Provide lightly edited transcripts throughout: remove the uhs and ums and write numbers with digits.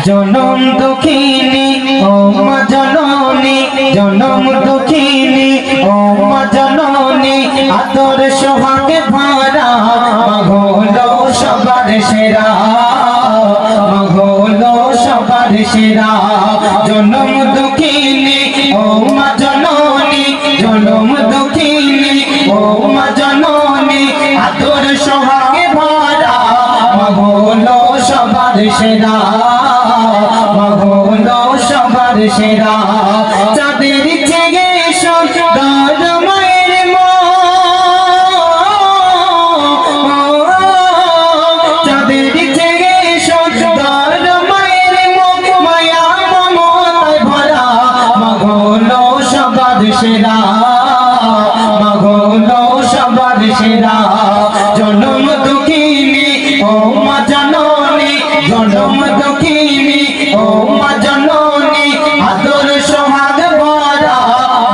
জনম দুঃখিনী ও মা জননী, জনম দুঃখিনী ও মা জননী, আদর সোহাগে ভরা মা হলো সবার সেরা, মা হলো সবার সেরা। জনম দুঃখিনী ও মা জননী, জনম দুঃখিনী ও মা জননী, আদর সোহাগে ভরা মা হলো সবার সেরা, মা হলো সবার সেরা। চাঁদের চেয়ে সুন্দর মায়ের মুখ, চাঁদের চেয়ে সুন্দর মায়ের মুখ, মায়া মমতায় ভরা মা হলো সবার সেরা, মা হলো সবার সেরা। জনম দুঃখিনী ও মা জননী, জনম দুঃখিনী ও মা জননী, আদর সোহাগ ভরা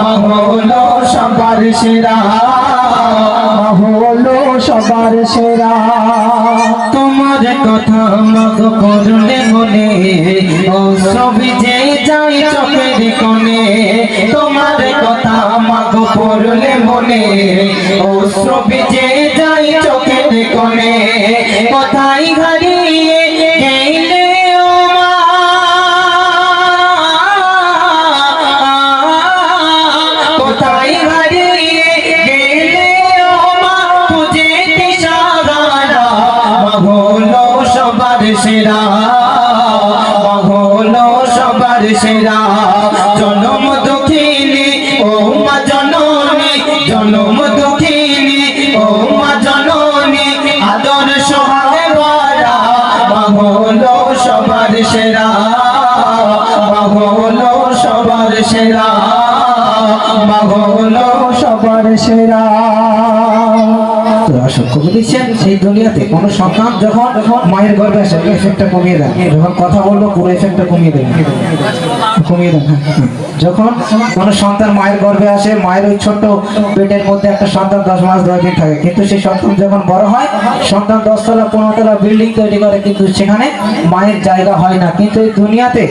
মা হলো সবার সেরা, মা হলো সবার সেরা। তোমার কথা মগ করলে মনে, ও ছবি যে যাই চোখের কোণে, তোমার কথা মগ করলে মনে, ও ছবি যে যাই চোখের কোণে। কোথায় হারিয়ে গেলে ও মা, কোথায় হারিয়ে গেলে ও মা, খুঁজে দিশাহারা মা হলো সবার সেরা, মা হলো সবার সেরা। জনম দুঃখিনী ও মা জননী, জনম দুঃখিনী ও মা জননী, আদর সোহাগে ভরা মা হলো সবার সেরা, মা হলো সবার সেরা, মা হলো সবার সেরা। কবি দিচ্ছেন সেই দুনিয়াতে কোন সন্তান যখন মায়ের গর্ভে আসে এফেক্টটা কমিয়ে দেন, যখন কথা বললো পুরো এফেক্টটা কমিয়ে দেন, কমিয়ে দেন। যখন কোন সন্তান মায়ের গর্ভে আসে, মায়ের ওই ছোট্ট পেটের মধ্যে একটা সন্তান 10 মাস 10 দিন থাকে, কিন্তু সেই সন্তান যখন বড় হয়, সন্তান 10 তলা 15 তলা বিল্ডিং তৈরি করে, কিন্তু সেখানে মায়ের জায়গা হয় না। কিন্তু এই দুনিয়াতে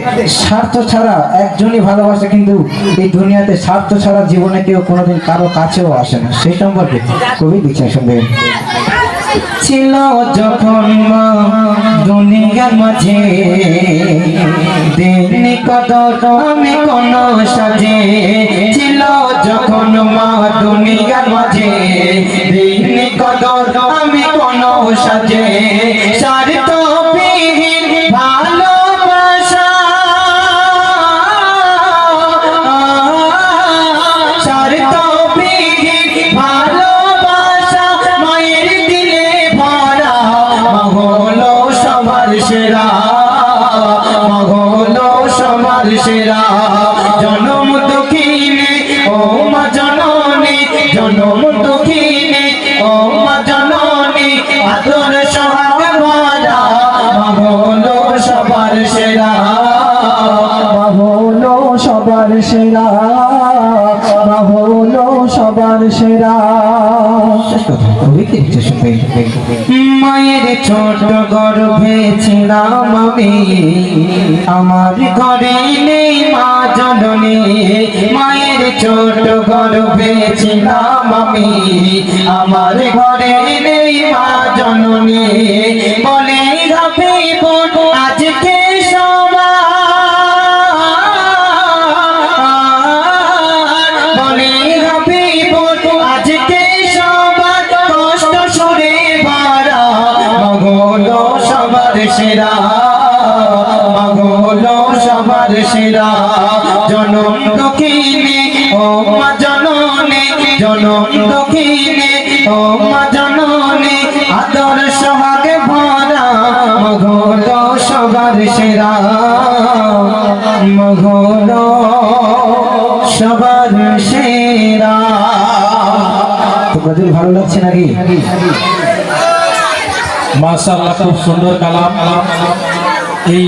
স্বার্থ ছাড়া একজনই ভালোবাসে, কিন্তু এই দুনিয়াতে স্বার্থ ছাড়া জীবনে কেউ কোনোদিন কারো কাছেও আসে না। সেই সম্পর্কে কবি বিচার শুনবেন। ছিল যখন মা দুনিয়ার মাঝে, দেননি কদর আমি কোন সাজে, ছিল যখন মা দুনিয়ার মাঝে, দেননি কদর আমি কোন সাজে। স্বার্থ বিহীন ভালোবাসা, স্বার্থ বিহীন ভালোবাসা, মায়ের দিলে ভরা মা হলো সবার সেরা, মা হলো সবার সেরা। জনম দুঃখিনী ও মা জননী, জনম দুঃখিনী ও মা জননী, আদর সোহাগ ভরা মা হলো সবার সেরা, মা হলো সবার সেরা, মা হলো সবার সেরা। মায়ের ছোট গর্ভে ছিলাম আমি, আমার ঘরে নেই মা জননী, মায়ের ছোট গর্ভে ছিলাম আমি, আমার ঘরে নেই মা জননী। বলে রাখিব আজকে সবার, বলে রাখিব আজকে সবার, কষ্ট সুরে ভরা মা হলো সবার সেরা, মা হলো সবার সেরা। জনম দুঃখিনী ও মা জননী, জনম দুঃখিনী ও মা জননী, আদর সোহাগে ভরা মা হলো সবার সেরা, মা হলো সবার সেরা। তোমাদের ভালো লাগছে নাকি? মাশাআল্লাহ, খুব সুন্দর কালাম। এই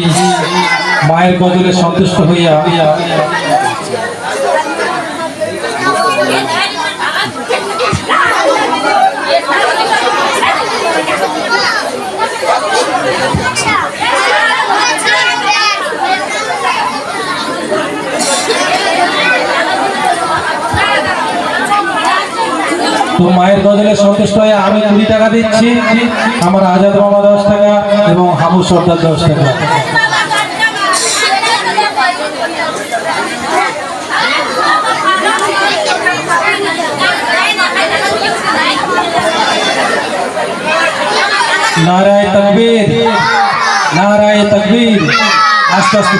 মায়ের গজলে সন্তুষ্ট হইয়া তো মায়ের গজলে সন্তুষ্ট হয়ে আমি 20 টাকা দিচ্ছি, আমার আজাদ মামা 10 টাকা এবং হাবু সর্দার 10 টাকা। নারায়ে তাকবীর, নারায়ে তাকবীর। আস্তে আস্তে